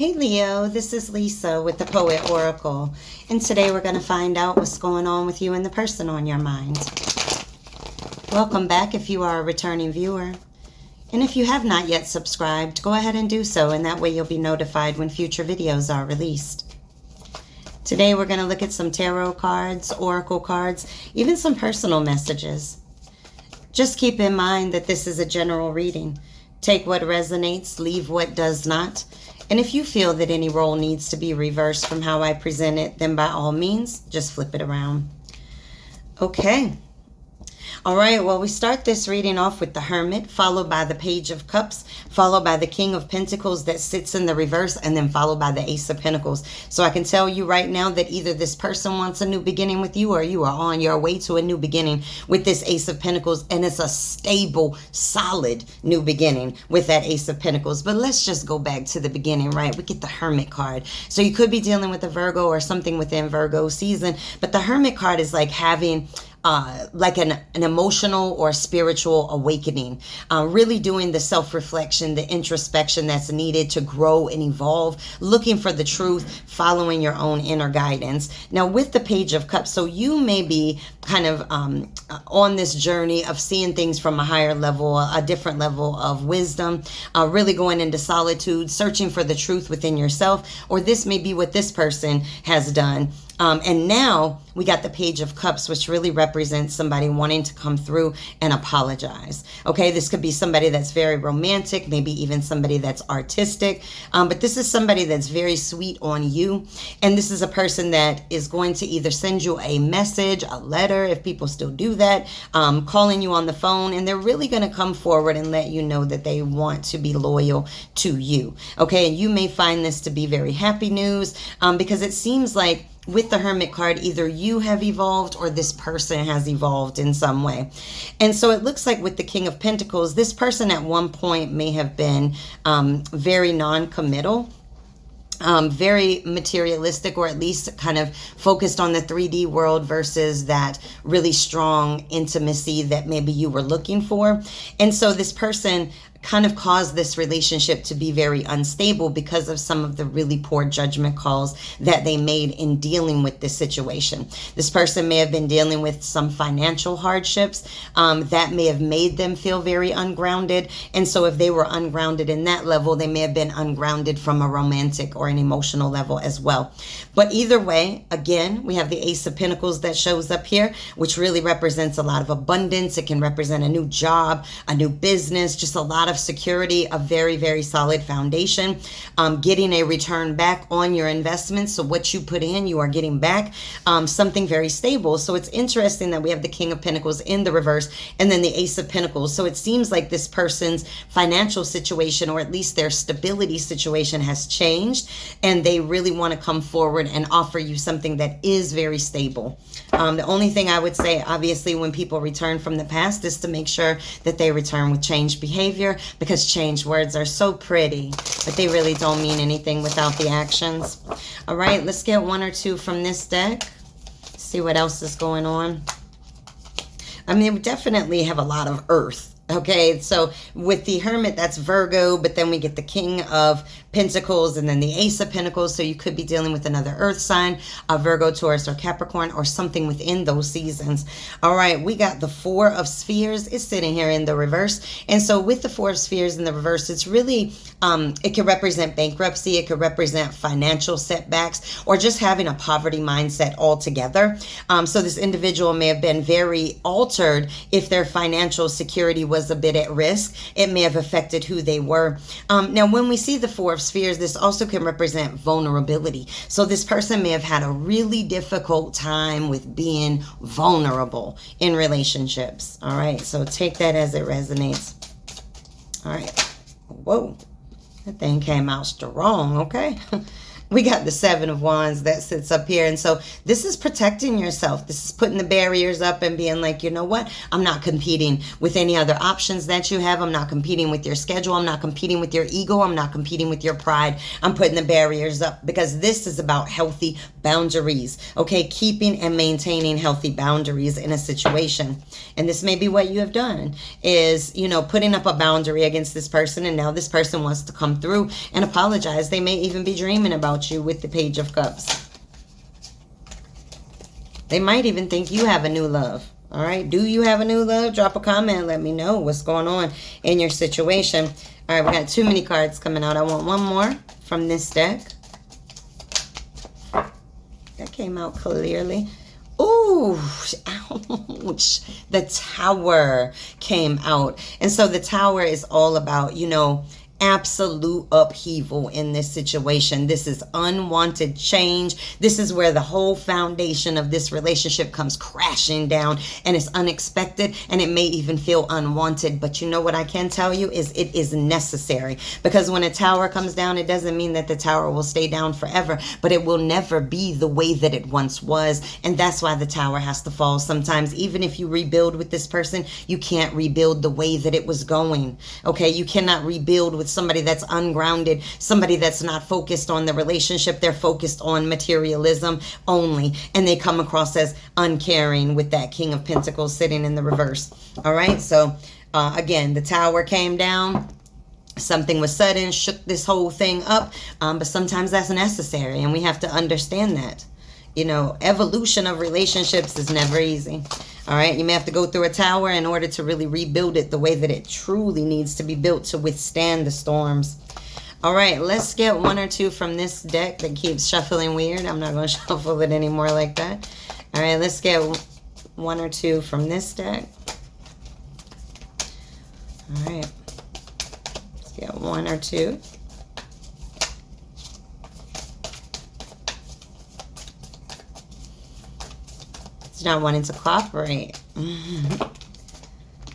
Hey Leo, this is Lisa with the Poet Oracle, and today we're going to find out what's going on with you and the person on your mind. Welcome back if you are a returning viewer. And if you have not yet subscribed, go ahead and do so, and that way you'll be notified when future videos are released. Today we're going to look at some tarot cards, oracle cards, even some personal messages. Just keep in mind that this is a general reading. Take what resonates, leave what does not. And if you feel that any role needs to be reversed from how I present it, then by all means, just flip it around. Okay. All right, well, we start this reading off with the Hermit, followed by the Page of Cups, followed by the King of Pentacles that sits in the reverse, and then followed by the Ace of Pentacles. So I can tell you right now that either this person wants a new beginning with you, or you are on your way to a new beginning with this Ace of Pentacles, and it's a stable, solid new beginning with that Ace of Pentacles. But let's just go back to the beginning, right? We get the Hermit card. So you could be dealing with a Virgo or something within Virgo season, but the Hermit card is like having like an emotional or spiritual awakening, really doing the self-reflection, the introspection that's needed to grow and evolve, looking for the truth, following your own inner guidance. Now with the Page of Cups, so you may be kind of on this journey of seeing things from a higher level, a different level of wisdom, really going into solitude, searching for the truth within yourself, or this may be what this person has done. And now we got the Page of Cups, which really represents somebody wanting to come through and apologize. Okay, this could be somebody that's very romantic, maybe even somebody that's artistic. But this is somebody that's very sweet on you. And this is a person that is going to either send you a message, a letter, if people still do that, calling you on the phone. And they're really going to come forward and let you know that they want to be loyal to you. Okay, and you may find this to be very happy news because it seems like with the Hermit card, either you have evolved or this person has evolved in some way. And so it looks like with the King of Pentacles, this person at one point may have been very non-committal, very materialistic, or at least kind of focused on the 3D world versus that really strong intimacy that maybe you were looking for. And so this person kind of caused this relationship to be very unstable because of some of the really poor judgment calls that they made in dealing with this situation. This person may have been dealing with some financial hardships that may have made them feel very ungrounded. And so if they were ungrounded in that level, they may have been ungrounded from a romantic or an emotional level as well. But either way, again, we have the Ace of Pentacles that shows up here, which really represents a lot of abundance. It can represent a new job, a new business, just a lot of security, a very, very solid foundation, getting a return back on your investments. So what you put in, you are getting back something very stable. So it's interesting that we have the King of Pentacles in the reverse and then the Ace of Pentacles. So it seems like this person's financial situation, or at least their stability situation, has changed, and they really want to come forward and offer you something that is very stable. The only thing I would say, obviously, when people return from the past, is to make sure that they return with changed behavior, because changed words are so pretty, but they really don't mean anything without the actions. All right, let's get one or two from this deck. See what else is going on. I mean, we definitely have a lot of earth. Okay, so with the Hermit, that's Virgo, but then we get the King of Pentacles and then the Ace of Pentacles. So you could be dealing with another earth sign, a Virgo, Taurus, or Capricorn, or something within those seasons. All right, we got the Four of Spheres. It's sitting here in the reverse. And so with the Four of Spheres in the reverse, it's really, it could represent bankruptcy. It could represent financial setbacks, or just having a poverty mindset altogether. So this individual may have been very altered if their financial security was a bit at risk. It may have affected who they were. Now, when we see the Four of Spheres, this also can represent vulnerability. So this person may have had a really difficult time with being vulnerable in relationships. All right, so take that as it resonates. All right. Whoa, that thing came out strong. Okay. We got the Seven of Wands that sits up here. And so this is protecting yourself. This is putting the barriers up and being like, you know what? I'm not competing with any other options that you have. I'm not competing with your schedule. I'm not competing with your ego. I'm not competing with your pride. I'm putting the barriers up because this is about healthy boundaries. Okay, keeping and maintaining healthy boundaries in a situation. And this may be what you have done is, you know, putting up a boundary against this person. And now this person wants to come through and apologize. They may even be dreaming about you with the Page of Cups. They might even think you have a new love. All right. Do you have a new love? Drop a comment. Let me know what's going on in your situation. All right. We got too many cards coming out. I want one more from this deck. That came out clearly. Ooh, ouch. The Tower came out. And so the Tower is all about, you know, absolute upheaval in this situation. This is unwanted change. This is where the whole foundation of this relationship comes crashing down, and it's unexpected, and it may even feel unwanted. But you know what I can tell you is it is necessary, because when a tower comes down, it doesn't mean that the tower will stay down forever, but it will never be the way that it once was. And that's why the tower has to fall sometimes. Even if you rebuild with this person, you can't rebuild the way that it was going. Okay, you cannot rebuild with somebody that's ungrounded, somebody that's not focused on the relationship. They're focused on materialism only, and they come across as uncaring with that King of Pentacles sitting in the reverse. All right, so again, the Tower came down. Something was sudden, shook this whole thing up, but sometimes that's necessary, and we have to understand that. You know, evolution of relationships is never easy. All right, you may have to go through a tower in order to really rebuild it the way that it truly needs to be built to withstand the storms. All right, let's get one or two from this deck that keeps shuffling weird. I'm not going to shuffle it anymore like that. All right, let's get one or two from this deck. All right, let's get one or two. Not wanting to cooperate.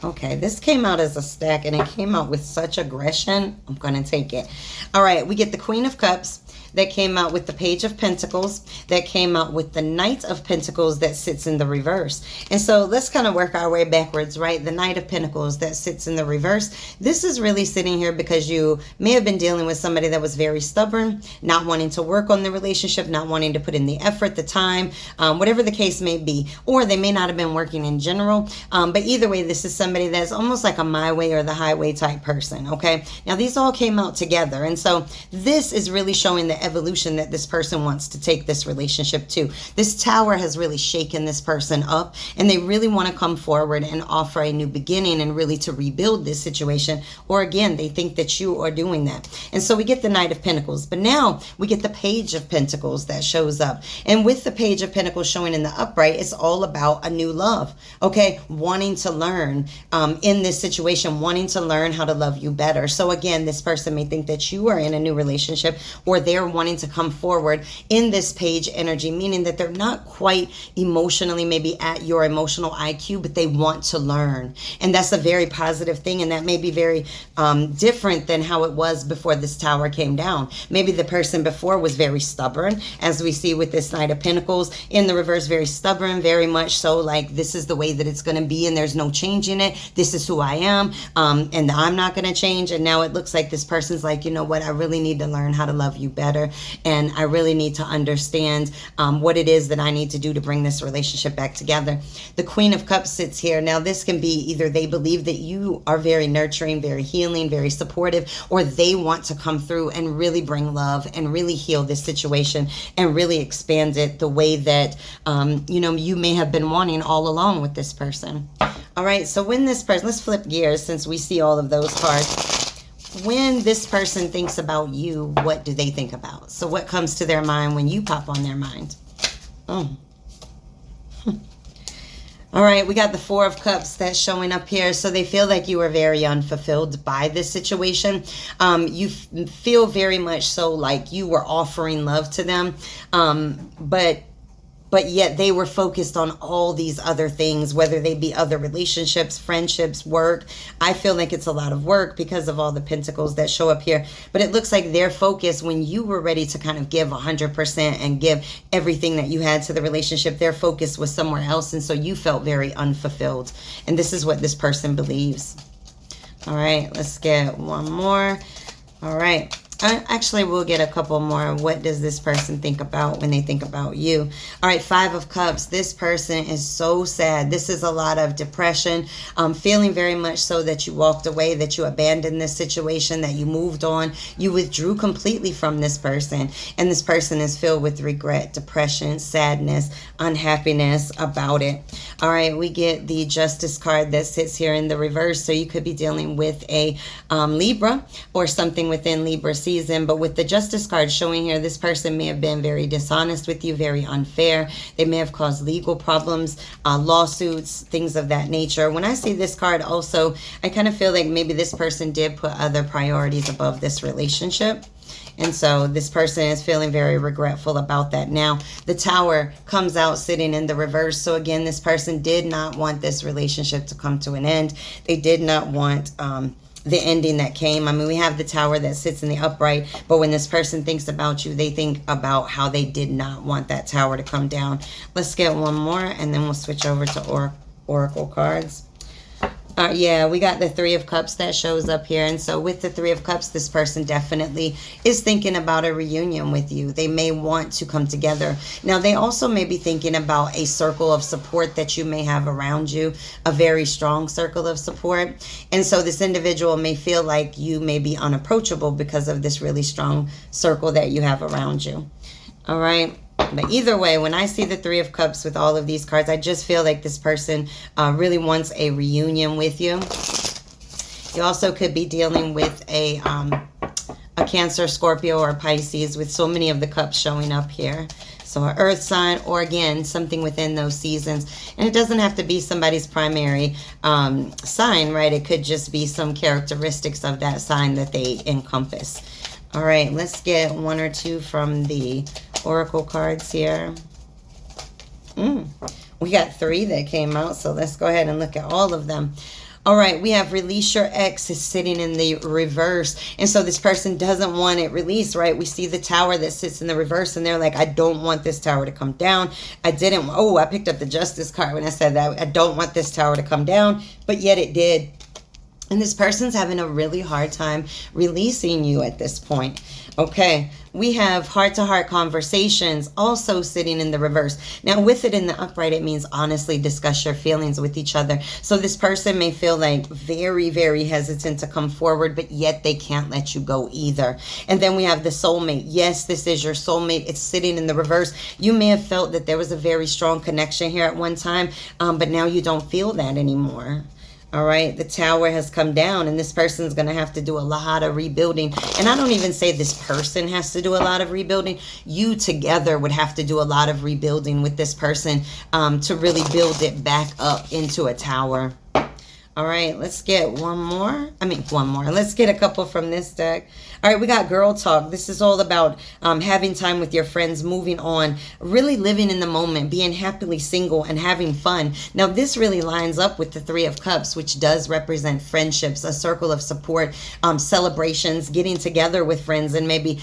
Okay, this came out as a stack, and it came out with such aggression. I'm going to take it. All right, we get the Queen of Cups that came out with the Page of Pentacles, that came out with the Knight of Pentacles that sits in the reverse. And so let's kind of work our way backwards, right? The Knight of Pentacles that sits in the reverse. This is really sitting here because you may have been dealing with somebody that was very stubborn, not wanting to work on the relationship, not wanting to put in the effort, the time, whatever the case may be. Or they may not have been working in general. But either way, this is somebody that's almost like a my way or the highway type person, okay? Now, these all came out together. And so this is really showing the evolution that this person wants to take this relationship to. This Tower has really shaken this person up, and they really want to come forward and offer a new beginning and really to rebuild this situation. Or again, they think that you are doing that. And so we get the Knight of Pentacles, but now we get the Page of Pentacles that shows up. And with the Page of Pentacles showing in the upright, it's all about a new love, okay? Wanting to learn in this situation, wanting to learn how to love you better. So again, this person may think that you are in a new relationship, or they're wanting to come forward in this page energy, meaning that they're not quite emotionally maybe at your emotional IQ, but they want to learn. And that's a very positive thing, and that may be very different than how it was before this Tower came down. Maybe the person before was very stubborn, as we see with this Knight of Pentacles in the reverse, very stubborn, very much so like this is the way that it's going to be and there's no changing it. This is who I am, and I'm not going to change. And now it looks like this person's like, you know what, I really need to learn how to love you better, and I really need to understand what it is that I need to do to bring this relationship back together. The Queen of Cups sits here. Now this can be either they believe that you are very nurturing, very healing, very supportive, or they want to come through and really bring love and really heal this situation and really expand it the way that you know, you may have been wanting all along with this person. All right, so when this person, let's flip gears since we see all of those cards. When this person thinks about you, what do they think about? So what comes to their mind when you pop on their mind? Oh. All right, we got the Four of Cups that's showing up here. So they feel like you are very unfulfilled by this situation. You feel very much so like you were offering love to them, but but yet they were focused on all these other things, whether they be other relationships, friendships, work. I feel like it's a lot of work because of all the pentacles that show up here. But it looks like their focus, when you were ready to kind of give 100% and give everything that you had to the relationship, their focus was somewhere else. And so you felt very unfulfilled. And this is what this person believes. All right, let's get one more. All right. Actually, we'll get a couple more. What does this person think about when they think about you? All right, 5 of Cups. This person is so sad. This is a lot of depression, feeling very much so that you walked away, that you abandoned this situation, that you moved on. You withdrew completely from this person, and this person is filled with regret, depression, sadness, unhappiness about it. All right, we get the Justice card that sits here in the reverse, so you could be dealing with a Libra or something within Libra season. But with the Justice card showing here, this person may have been very dishonest with you, very unfair. They may have caused legal problems, lawsuits, things of that nature. When I see this card also, I kind of feel like maybe this person did put other priorities above this relationship. And so this person is feeling very regretful about that. Now, the Tower comes out sitting in the reverse. So again, this person did not want this relationship to come to an end. They did not want the ending that came. I mean, we have the Tower that sits in the upright, but when this person thinks about you, they think about how they did not want that Tower to come down. Let's get one more, and then we'll switch over to Oracle cards. Yeah, we got the 3 of Cups that shows up here. And so with the 3 of Cups, this person definitely is thinking about a reunion with you. They may want to come together. Now, they also may be thinking about a circle of support that you may have around you, a very strong circle of support. And so this individual may feel like you may be unapproachable because of this really strong circle that you have around you. All right. But either way, when I see the 3 of Cups with all of these cards, I just feel like this person really wants a reunion with you. You also could be dealing with a Cancer, Scorpio, or Pisces with so many of the cups showing up here. So an earth sign, or again, something within those seasons. And it doesn't have to be somebody's primary sign, right? It could just be some characteristics of that sign that they encompass. All right, let's get 1 or 2 from the Oracle cards here. We got 3 that came out, so let's go ahead and look at all of them. All right, we have release your ex is sitting in the reverse. And so this person doesn't want it released, right? We see the Tower that sits in the reverse, and they're like, I don't want this Tower to come down. I picked up the Justice card when I said that. I don't want this Tower to come down, but yet it did. And this person's having a really hard time releasing you at this point. Okay, we have heart-to-heart conversations also sitting in the reverse. Now, with it in the upright, it means honestly discuss your feelings with each other. So this person may feel like very, very hesitant to come forward, but yet they can't let you go either. And then we have the soulmate. Yes, this is your soulmate. It's sitting in the reverse. You may have felt that there was a very strong connection here at one time, but now you don't feel that anymore. All right, the Tower has come down, and this person's going to have to do a lot of rebuilding. And I don't even say this person has to do a lot of rebuilding. You together would have to do a lot of rebuilding with this person to really build it back up into a tower. All right, let's get one more. Let's get a couple from this deck. All right, we got Girl Talk. This is all about having time with your friends, moving on, really living in the moment, being happily single and having fun. Now, this really lines up with the 3 of Cups, which does represent friendships, a circle of support, celebrations, getting together with friends, and maybe,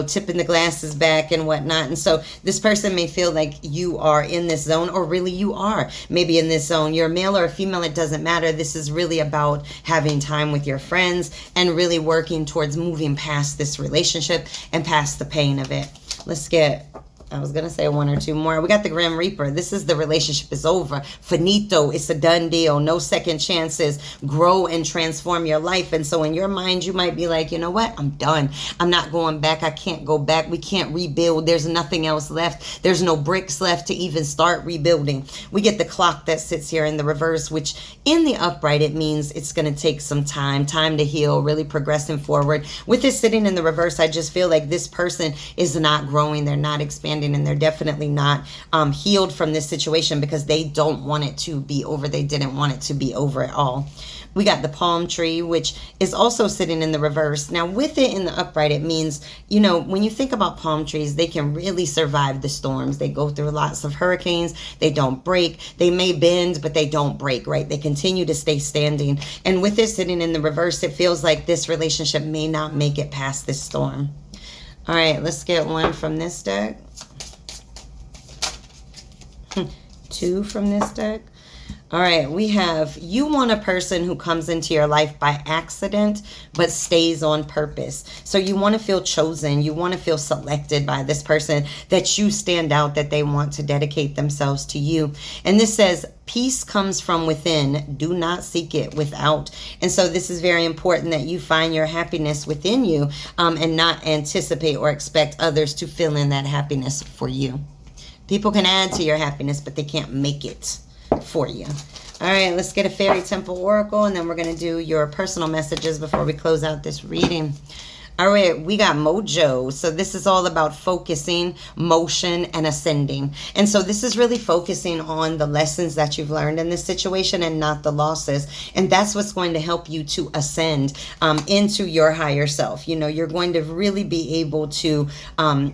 tipping the glasses back and whatnot. And so this person may feel like you are in this zone, or really you are maybe in this zone. You're male or female, it doesn't matter. This is really about having time with your friends and really working towards moving past this relationship and past the pain of it. Let's get, I was going to say 1 or 2 more. We got the Grim Reaper. This is the relationship is over. Finito. It's a done deal. No second chances. Grow and transform your life. And so in your mind, you might be like, you know what? I'm done. I'm not going back. I can't go back. We can't rebuild. There's nothing else left. There's no bricks left to even start rebuilding. We get the Clock that sits here in the reverse, which in the upright, it means it's going to take some time to heal, really progressing forward. With this sitting in the reverse, I just feel like this person is not growing. They're not expanding. understanding, and they're definitely not healed from this situation because they don't want it to be over. They didn't want it to be over at all. We got the palm tree, which is also sitting in the reverse. Now, with it in the upright, it means, you know, when you think about palm trees, they can really survive the storms. They go through lots of hurricanes. They don't break. They may bend, but they don't break, right? They continue to stay standing. And with it sitting in the reverse, it feels like this relationship may not make it past this storm. All right, let's get one from this deck. 2 from this deck. All right, we have, you want a person who comes into your life by accident, but stays on purpose. So you want to feel chosen. You want to feel selected by this person, that you stand out, that they want to dedicate themselves to you. And this says, peace comes from within. Do not seek it without. And so this is very important that you find your happiness within you and not anticipate or expect others to fill in that happiness for you. People can add to your happiness, but they can't make it for you. All right, let's get a Fairy Temple Oracle, and then we're going to do your personal messages before we close out this reading. All right, we got Mojo. So this is all about focusing, motion, and ascending. And so this is really focusing on the lessons that you've learned in this situation and not the losses. And that's what's going to help you to ascend into your higher self. You know, you're going to really be able to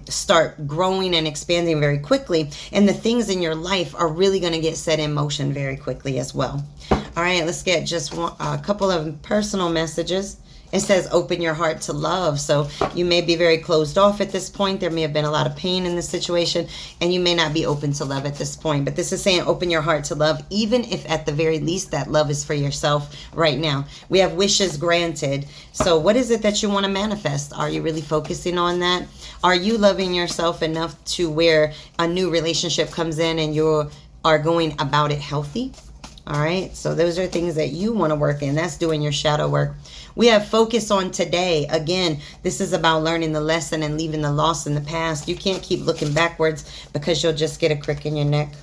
start growing and expanding very quickly. And the things in your life are really going to get set in motion very quickly as well. All right, let's get just a couple of personal messages. It says open your heart to love. So you may be very closed off at this point. There may have been a lot of pain in this situation, and you may not be open to love at this point. But this is saying open your heart to love, even if at the very least that love is for yourself right now. We have wishes granted. So what is it that you want to manifest? Are you really focusing on that? Are you loving yourself enough to where a new relationship comes in and you are going about it healthy? All right, so those are things that you want to work in. That's doing your shadow work. We have focus on today. Again, this is about learning the lesson and leaving the loss in the past. You can't keep looking backwards because you'll just get a crick in your neck.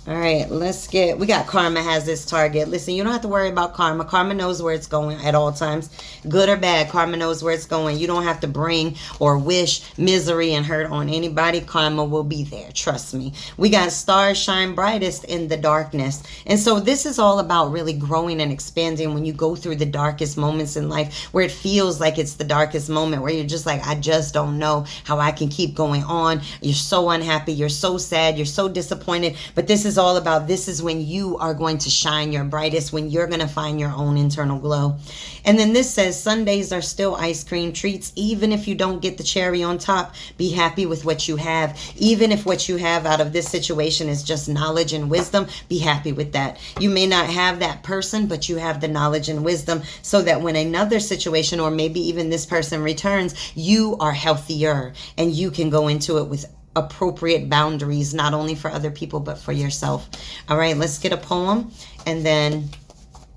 All right, we got karma has its target. Listen, you don't have to worry about karma. Karma knows where it's going at all times. Good or bad, karma knows where it's going. You don't have to bring or wish misery and hurt on anybody. Karma will be there, trust me. We got stars shine brightest in the darkness. And so this is all about really growing and expanding when you go through the darkest moments in life, where it feels like it's the darkest moment, where you're just like, I just don't know how I can keep going on. You're so unhappy. You're so sad. You're so disappointed. But this is all about, this is when you are going to shine your brightest, when you're going to find your own internal glow. And then this says Sundays are still ice cream treats. Even if you don't get the cherry on top, be happy with what you have. Even if what you have out of this situation is just knowledge and wisdom, be happy with that. You may not have that person, but you have the knowledge and wisdom, so that when another situation, or maybe even this person returns, you are healthier and you can go into it with appropriate boundaries, not only for other people, but for yourself. All right, let's get a poem, and then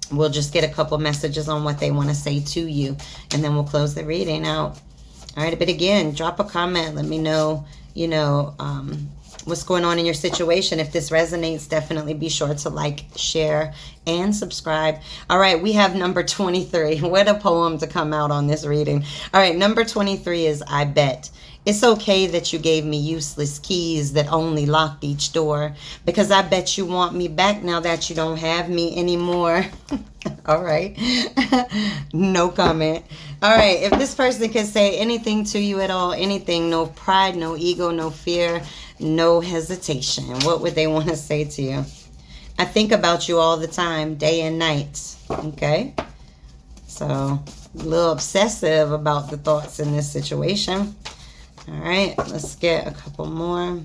we'll just get a couple messages on what they want to say to you, and then we'll close the reading out. All right, but again, drop a comment. Let me know, what's going on in your situation. If this resonates, definitely be sure to like, share, and subscribe. All right, we have number 23. What a poem to come out on this reading. All right, number 23 is I bet. It's okay that you gave me useless keys that only locked each door, because I bet you want me back now that you don't have me anymore. All right. No comment. All right. If this person can say anything to you at all, anything, no pride, no ego, no fear, no hesitation, what would they want to say to you? I think about you all the time, day and night. Okay. So a little obsessive about the thoughts in this situation. All right, let's get a couple more.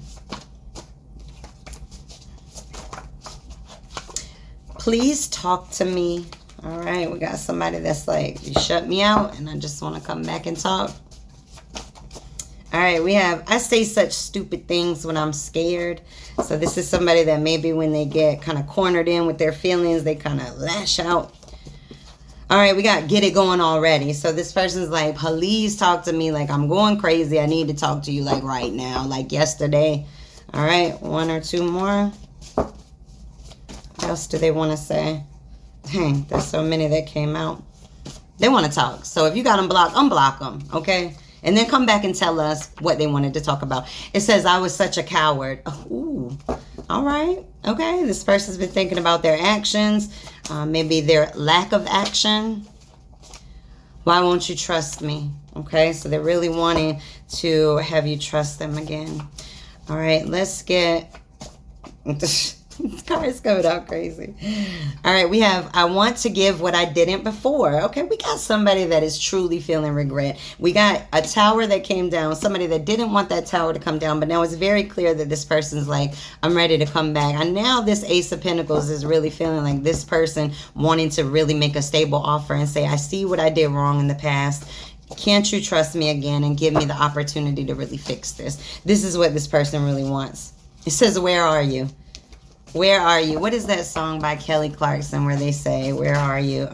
Please talk to me. All right, we got somebody that's like, you shut me out and I just want to come back and talk. All right, we have, I say such stupid things when I'm scared. So this is somebody that maybe when they get kind of cornered in with their feelings, they kind of lash out. All right, we got get it going already. So this person's like, please talk to me. Like, I'm going crazy. I need to talk to you like right now, like yesterday. All right, one or two more. What else do they want to say? Dang, there's so many that came out. They want to talk. So if you got them blocked, unblock them, okay? And then come back and tell us what they wanted to talk about. It says, I was such a coward. Oh, ooh. All right. Okay. This person's been thinking about their actions. Maybe their lack of action. Why won't you trust me? Okay. So they're really wanting to have you trust them again. All right. Let's get... This card's coming out crazy. All right, we have, I want to give what I didn't before. Okay, we got somebody that is truly feeling regret. We got a tower that came down, somebody that didn't want that tower to come down, but now it's very clear that this person's like, I'm ready to come back. And now this Ace of Pentacles is really feeling like this person wanting to really make a stable offer and say, I see what I did wrong in the past. Can't you trust me again and give me the opportunity to really fix this? This is what this person really wants. It says, where are you? Where are you? What is that song by Kelly Clarkson where they say, where are you?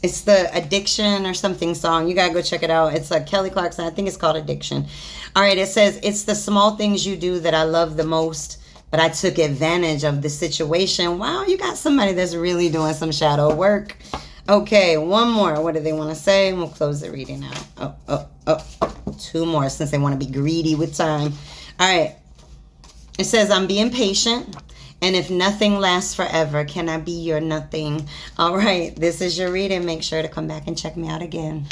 It's the Addiction or something song. You got to go check it out. It's a Kelly Clarkson. I think it's called Addiction. All right. It says, it's the small things you do that I love the most, but I took advantage of the situation. Wow. You got somebody that's really doing some shadow work. Okay. One more. What do they want to say? We'll close the reading now. Oh. 2 more since they want to be greedy with time. All right. It says, I'm being patient, and if nothing lasts forever, can I be your nothing? All right, this is your reading. Make sure to come back and check me out again.